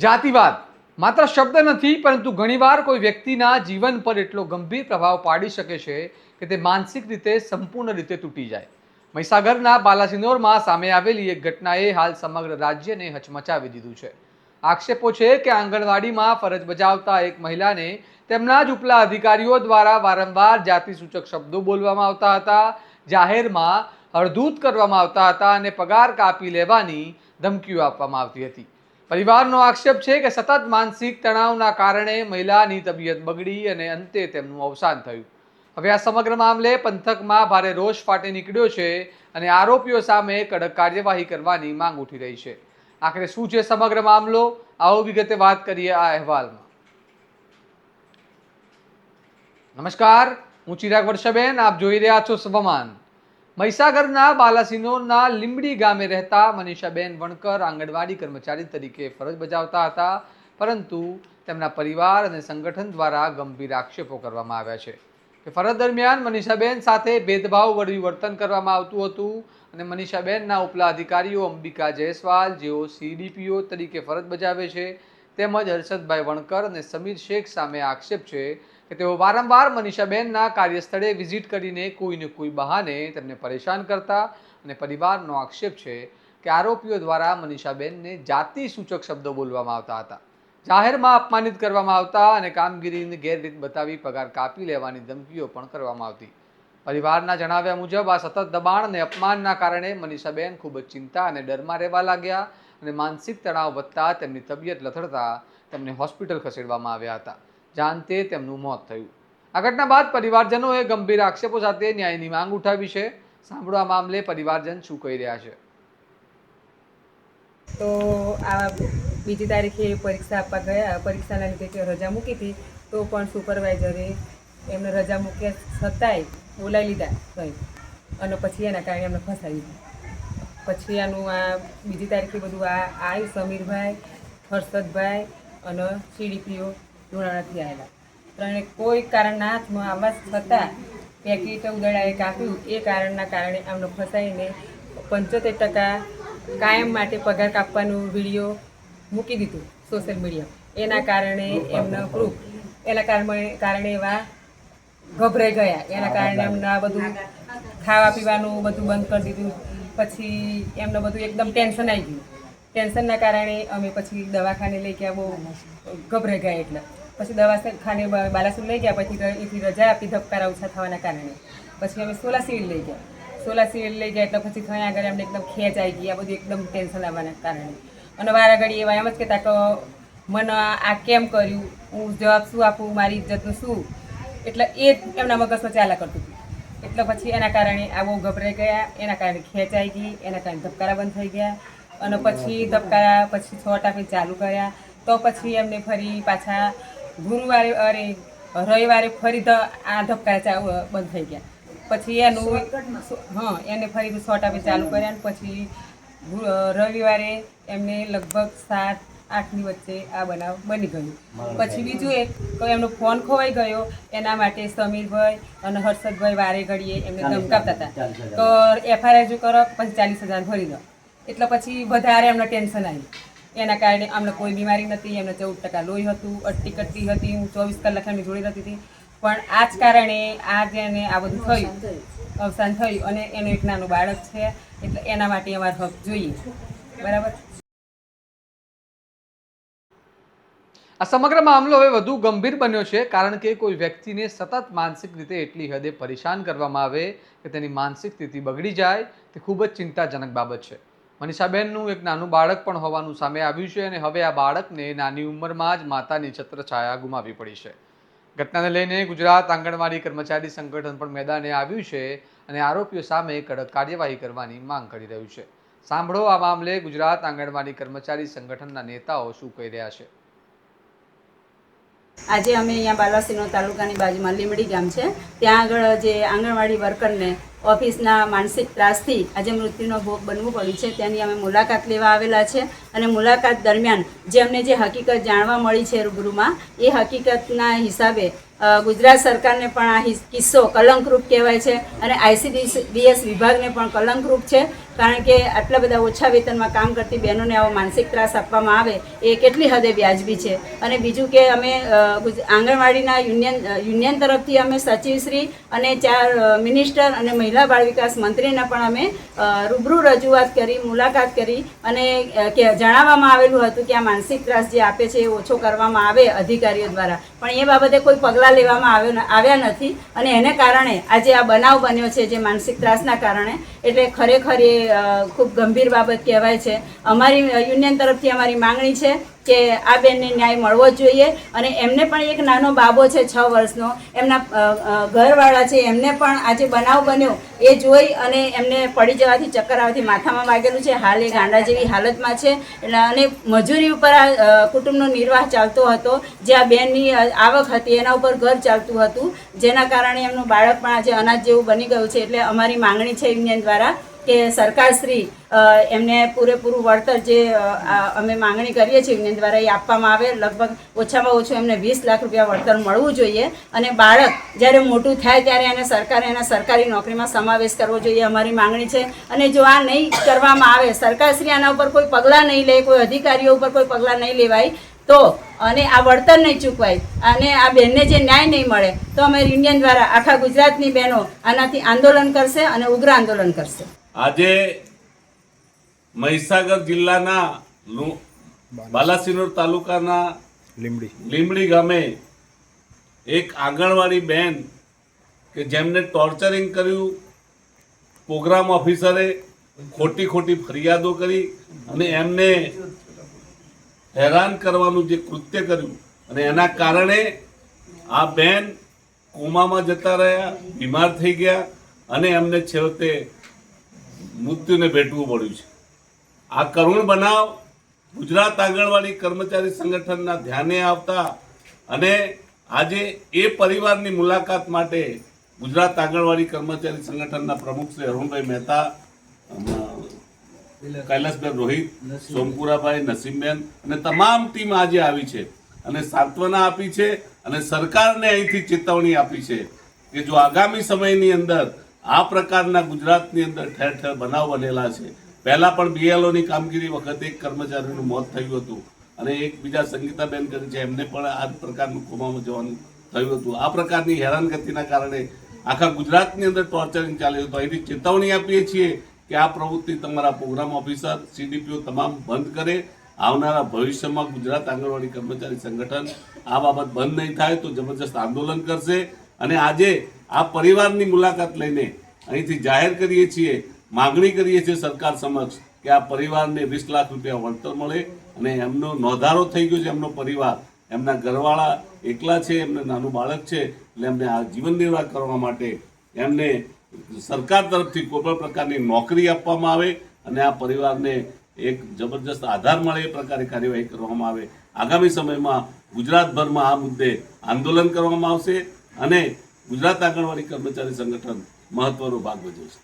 જાતિવાદ માત્ર શબ્દ નથી, પરંતુ ઘણીવાર કોઈ વ્યક્તિના જીવન પર એટલો ગંભીર પ્રભાવ પાડી શકે છે કે તે માનસિક રીતે સંપૂર્ણ રીતે તૂટી જાય. મહીસાગરના બાલાસિનોરમાં સામે આવેલી એક ઘટનાએ હાલ સમગ્ર રાજ્યને હચમચાવી દીધું છે. આક્ષેપો છે કે આંગણવાડીમાં ફરજ બજાવતા એક મહિલાને તેમના જ ઉપલા અધિકારીઓ દ્વારા વારંવાર જાતિસૂચક શબ્દો બોલવામાં આવતા હતા, જાહેરમાં હળધૂત કરવામાં આવતા હતા અને પગાર કાપી લેવાની ધમકીઓ આપવામાં આવતી હતી. પરિવારનો આક્ષેપ છે કે સતત માનસિક તણાવના કારણે મહિલાની તબિયત બગડી અને અંતે તેમનું અવસાન થયું. હવે આ સમગ્ર મામલે પંથકમાં ભારે રોષ ફાટી નીકળ્યો છે અને આરોપીઓ સામે કડક કાર્યવાહી કરવાની માંગ ઉઠી રહી છે. આખરે શું છે સમગ્ર મામલો, આવો વિગતે વાત કરીએ આ અહેવાલમાં. નમસ્કાર, હું ચિરાગ વર્ષાબેન, આપ જોઈ રહ્યા છો સ્વમાન. મહીસાગરના બાલાસિનોરના લીંબડી ગામે રહેતા મનીષાબેન વણકર આંગણવાડી કર્મચારી તરીકે ફરજ બજાવતા હતા, પરંતુ તેમના પરિવાર અને સંગઠન દ્વારા ગંભીર આક્ષેપો કરવામાં આવ્યા છે કે ફરજ દરમિયાન મનીષાબેન સાથે ભેદભાવભર્યું વર્તન કરવામાં આવતું હતું અને મનીષાબેનના ઉપલા અધિકારીઓ અંબિકા જયસ્વાલ, જેઓ CDPO તરીકે ફરજ બજાવે છે, તેમજ હર્ષદભાઈ વણકર અને સમીર શેખ સામે આક્ષેપ છે કે તેઓ વારંવાર મનીષાબેનના કાર્યસ્થળે વિઝિટ કરીને કોઈને કોઈ બહાને તેમને પરેશાન કરતા અને પરિવારનો આક્ષેપ છે કે આરોપીઓ દ્વારા મનીષાબેનને જાતિ સૂચક શબ્દો બોલવામાં આવતા હતા, જાહેરમાં અપમાનિત કરવામાં આવતા અને કામગીરીની ગેરરીત બતાવી પગાર કાપી લેવાની ધમકીઓ પણ કરવામાં આવતી. પરિવારના જણાવ્યા મુજબ આ સતત દબાણ અને અપમાનના કારણે મનીષાબેન ખૂબ જ ચિંતા અને ડરમાં રહેવા લાગ્યા અને માનસિક તણાવ વધતા તેમની તબિયત લથડતા તેમને હોસ્પિટલ ખસેડવામાં આવ્યા હતા, જ્યાં અંતે તેમનું મોત થયું. આ ઘટના બાદ પરિવારજનોએ ગંભીર આક્ષેપો સાથે ન્યાયની માંગ ઉઠાવી છે. સાંભળો આ મામલે પરિવારજન શું કહી રહ્યા છે. તો આ બીજી તારીખે પરીક્ષા આપવા ગયા, પરીક્ષાના લીધે રજા મૂકી હતી, તો પણ સુપરવાઇઝરે એમને રજા મૂક્યા છતાંય બોલાવી લીધા કંઈ, અને પછી એના કારણે એમને ફસાવી દીધા. પછી આનું આ બીજી તારીખે બધું આ આવ્યું, સમીરભાઈ, હર્ષદભાઈ અને CDPO લુણાણાથી આવેલા. ત્રણે કોઈ કારણના હાથમાં આવવા છતાં પેકેટ ઉદડાએ કાપ્યું. એ કારણના કારણે આમને ફસાઈને 75% કાયમ માટે પગાર કાપવાનું વિડીયો મૂકી દીધું સોશિયલ મીડિયા. એના કારણે એમનો પ્રૂફ, એના કારણે એવા ગભરાઈ ગયા. એના કારણે એમને આ બધું ખાવા પીવાનું બધું બંધ કરી દીધું. પછી એમને બધું એકદમ ટેન્શન આવી ગયું. ટેન્શનના કારણે અમે પછી દવાખાને લઈ ગયા, બહુ ગભરાઈ ગયા. એટલે પછી દવાખાને બાલાસુર લઈ ગયા. પછી એથી રજા આપી ધબકારા ઓછા થવાના કારણે. પછી અમે સોલા સિવિલ લઈ ગયા. સોલા સિવિલ લઈ ગયા એટલે પછી ત્યાં આગળ એમને એકદમ ખેંચ આવી ગઈ. આ બધું એકદમ ટેન્શન આવવાના કારણે. અને વારા ઘડી એવા એમ જ કહેતા કે મને આ કેમ કર્યું, હું જવાબ શું આપું, મારી ઇજ્જતનું શું. એટલે એ જ એમના મગજમાં ચાલ્યા કરતું હતું. એટલે પછી એના કારણે આ બહુ ગભરાઈ ગયા. એના કારણે ખેંચ આવી ગઈ. એના કારણે ધબકારા બંધ થઈ ગયા. અને પછી ધબકારા પછી 6 ટાંકી ચાલુ કર્યા. તો પછી એમને ફરી પાછા ગુરુવારે રવિવારે ફરી આ ધબકારા બંધ થઈ ગયા. પછી એનું એને ફરી 6 ટાંકી ચાલુ કર્યા. અને પછી રવિવારે એમને લગભગ 7-8ની વચ્ચે આ બનાવ બની ગયું. પછી બીજું એક તો એમનો ફોન ખોવાઈ ગયો. એના માટે સમીરભાઈ અને હર્ષદભાઈ વારે ઘડીએ એમને ધમકાવતા હતા તો FIR જો કરો પછી 40,000 ભરી દો. એટલે પછી વધારે એમને ટેન્શન આવ્યું. એના કારણે અમને કોઈ બીમારી નથી. એમને 14% લોહી હતું, અટટી કટટી હતી. હું 24 કલાક એમની જોડે રહેતી હતી. પણ આ જ કારણે આજે એને આ બધું થયું, અવસાન થયું. અને એનું એક નાનું બાળક છે, એટલે એના માટે અમારો હક જોઈએ. બરાબર. આ સમગ્ર મામલો હવે વધુ ગંભીર બન્યો છે, કારણ કે કોઈ વ્યક્તિને સતત માનસિક રીતે એટલી હદે પરેશાન કરવામાં આવે કે તેની માનસિક સ્થિતિ બગડી જાય, તે ખૂબ જ ચિંતાજનક બાબત છે. મનીષાબેનનું એક નાનું બાળક પણ હોવાનું સામે આવ્યું છે અને હવે આ બાળકને નાની ઉંમરમાં જ માતાની છત્રછાયા ગુમાવવી પડી છે. ઘટનાને લઈને ગુજરાત આંગણવાડી કર્મચારી સંગઠન પણ મેદાને આવ્યું છે અને આરોપીઓ સામે કડક કાર્યવાહી કરવાની માંગ કરી રહ્યું છે. સાંભળો આ મામલે ગુજરાત આંગણવાડી કર્મચારી સંગઠનના નેતાઓ શું કહી રહ્યા છે. આજે અમે અહીંયા બાલાસિનોર તાલુકાની બાજુમાં લીંબડી ગામ છે, ત્યાં આગળ જે આંગણવાડી વર્કરને ઓફિસના માનસિક ત્રાસથી આજે મૃત્યુનો ભોગ બનવું પડ્યું છે, તેની અમે મુલાકાત લેવા આવેલા છે. અને મુલાકાત દરમિયાન જે અમને જે હકીકત જાણવા મળી છે રૂબરૂમાં, એ હકીકતના હિસાબે ગુજરાત સરકારને પણ આ કિસ્સો કલંકરૂપ કહેવાય છે અને ICDS વિભાગને પણ કલંકરૂપ છે કારણ કે આટલા બધા ઓછા વેતનમાં કામ કરતી બહેનોને આવો માનસિક ત્રાસ આપવામાં આવે એ કેટલી હદે વ્યાજબી છે. અને બીજું કે અમે આંગણવાડીના યુનિયન તરફથી અમે સચિવશ્રી અને 4 મિનિસ્ટર અને મહિલા બાળ વિકાસ મંત્રીને પણ અમે રૂબરૂ રજૂઆત કરી, મુલાકાત કરી અને જણાવવામાં આવેલું હતું કે આ માનસિક ત્રાસ જે આપે છે એ ઓછો કરવામાં આવે અધિકારીઓ દ્વારા, પણ એ બાબતે કોઈ પગલાં લેવામાં આવ્યા નથી. અને એને કારણે આજે આ બનાવ બન્યો છે જે માનસિક ત્રાસના કારણે, એટલે ખરેખર એ ખૂબ ગંભીર બાબત કહેવાય છે. અમારી યુનિયન તરફથી અમારી માંગણી છે કે આ બેનને ન્યાય મળવો જ જોઈએ. અને એમને પણ એક નાનો બાબો છે 6 વર્ષનો, એમના ઘરવાળા છે, એમને પણ આજે બનાવ બન્યો એ જોઈ અને એમને પડી જવાથી, ચક્કર આવવાથી માથામાં વાગેલું છે. હાલ એ ગાંડા જેવી હાલતમાં છે. એટલે અને મજૂરી ઉપર આ કુટુંબનો નિર્વાહ ચાલતો હતો. જે આ બેનની આવક હતી એના ઉપર ઘર ચાલતું હતું, જેના કારણે એમનું બાળક પણ આજે અનાજ જેવું બની ગયું છે. એટલે અમારી માંગણી છે યુનિયન દ્વારા કે સરકારશ્રી એમને પૂરેપૂરું વળતર જે અમે માંગણી કરીએ છીએ યુનિયન દ્વારા એ આપવામાં આવે. લગભગ ઓછામાં ઓછું એમને 20 લાખ રૂપિયા વળતર મળવું જોઈએ. અને બાળક જ્યારે મોટું થાય ત્યારે એને સરકારે એના સરકારી નોકરીમાં સમાવેશ કરવો જોઈએ, અમારી માંગણી છે. અને જો આ નહીં કરવામાં આવે, સરકારશ્રી આના ઉપર કોઈ પગલાં નહીં લે, કોઈ અધિકારીઓ ઉપર કોઈ પગલાં નહીં લેવાય તો, અને આ વળતર નહીં ચૂકવાય અને આ બહેનને જે ન્યાય નહીં મળે તો અમે યુનિયન દ્વારા આખા ગુજરાતની બહેનો આનાથી આંદોલન કરશે અને ઉગ્ર આંદોલન કરશે. આજે મહીસાગર જિલ્લાના બાલાસિનોર તાલુકાના લીમડી ગામે એક આંગણવાડી બેન કે જેમને ટોર્ચરિંગ કર્યું, પ્રોગ્રામ ઓફિસરે ખોટી ફરિયાદો કરી અને એમને હેરાન કરવાનું જે કૃત્ય કર્યું અને એના કારણે આ બેન કોમામાં જતા રહ્યા, બીમાર થઈ ગયા અને એમને છેવટે મૃત્યુને ભેટવું પડ્યું છે. આ કરુણ બનાવ ગુજરાત આંગણવાડી કર્મચારી સંગઠનના ધ્યાને આવતા અને આજે એ પરિવારની મુલાકાત માટે ગુજરાત આંગણવાડી કર્મચારી સંગઠનના પ્રમુખ શ્રી અરુણભાઈ મહેતા, કૈલાસબેન રોહિત, સોમપુરાભાઈ, નસીમબેન અને તમામ ટીમ આજે આવી છે અને સાંત્વના આપી છે અને સરકારને અહીંથી ચેતવણી આપી છે કે જો આગામી સમયની અંદર આ પ્રકારના ગુજરાતની અંદર ઠેર ઠેર બનાવ બનેલા છે. પહેલા પણ બીએલઓની કામગીરી વખતે એક કર્મચારીનું મોત થયું હતું અને એક બીજા સંગીતાબેન કરી છે, એમને પણ આ પ્રકારનું કોમામાં જવાનું થયું હતું. આ પ્રકારની હેરાનગતિના કારણે આખા ગુજરાતની અંદર ટોર્ચરિંગ ચાલ્યું હતું. અહીંથી ચેતવણી આપીએ છીએ કે આ પ્રવૃત્તિ તમારા પ્રોગ્રામ ઓફિસર, CDPO તમામ બંધ કરે. આવનારા ભવિષ્યમાં ગુજરાત આંગણવાડી કર્મચારી સંગઠન આ બાબત બંધ નહીં થાય તો જબરજસ્ત આંદોલન કરશે. અને આજે આ પરિવારની મુલાકાત લઈને અહીંથી જાહેર કરીએ છીએ, માગણી કરીએ છીએ સરકાર સમક્ષ કે આ પરિવારને 20 લાખ રૂપિયા વળતર મળે. અને એમનો નોંધારો થઈ ગયો છે, એમનો પરિવાર, એમના ઘરવાળા એકલા છે, એમને નાનું બાળક છે, એટલે એમને આ જીવન નિર્વાહ કરવા માટે એમને સરકાર તરફથી કોઈ પણ પ્રકારની નોકરી આપવામાં આવે અને આ પરિવારને એક જબરજસ્ત આધાર મળે એ પ્રકારે કાર્યવાહી કરવામાં આવે. આગામી સમયમાં ગુજરાતભરમાં આ મુદ્દે આંદોલન કરવામાં આવશે અને ગુજરાત આંગણવાડી કર્મચારી સંગઠન મહત્વનો ભાગ ભજવશે.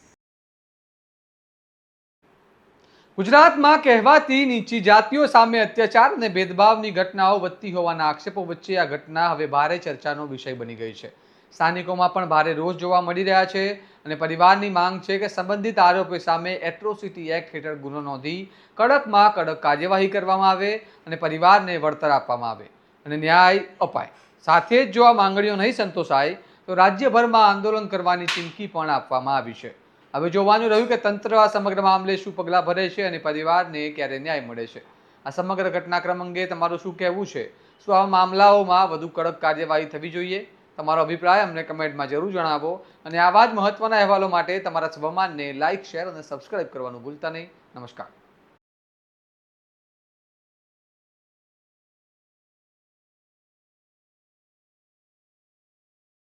ગુજરાતમાં કહેવાતી નીચી જાતિઓ સામે અત્યાચાર અને ભેદભાવની ઘટનાઓ વધતી હોવાના આક્ષેપો વચ્ચે આ ઘટના હવે ભારે ચર્ચાનો વિષય બની ગઈ છે. સ્થાનિકોમાં પણ ભારે રોષ જોવા મળી રહ્યા છે અને પરિવારની માંગ છે કે સંબંધિત આરોપી સામે એટ્રોસિટી એક્ટ હેઠળ ગુનો નોંધી કડકમાં કડક કાર્યવાહી કરવામાં આવે અને પરિવારને વળતર આપવામાં આવે અને ન્યાય અપાય. સાથે જ જો આ માંગણીઓ નહીં સંતોષાય તો રાજ્યભરમાં આંદોલન કરવાની ચીમકી પણ આપવામાં આવી છે. હવે જોવાનું રહ્યું કે તંત્ર આ સમગ્ર મામલે શું પગલાં ભરે છે અને પરિવારને ક્યારે ન્યાય મળે છે. આ સમગ્ર ઘટનાક્રમ અંગે તમારું શું કહેવું છે? શું આવા મામલાઓમાં વધુ કડક કાર્યવાહી થવી જોઈએ? તમારો અભિપ્રાય અમને કમેન્ટમાં જરૂર જણાવો અને આવા જ મહત્વના અહેવાલો માટે તમારા સ્વમાનને લાઇક, શેર અને સબસ્ક્રાઇબ કરવાનું ભૂલતા નહીં. નમસ્કાર.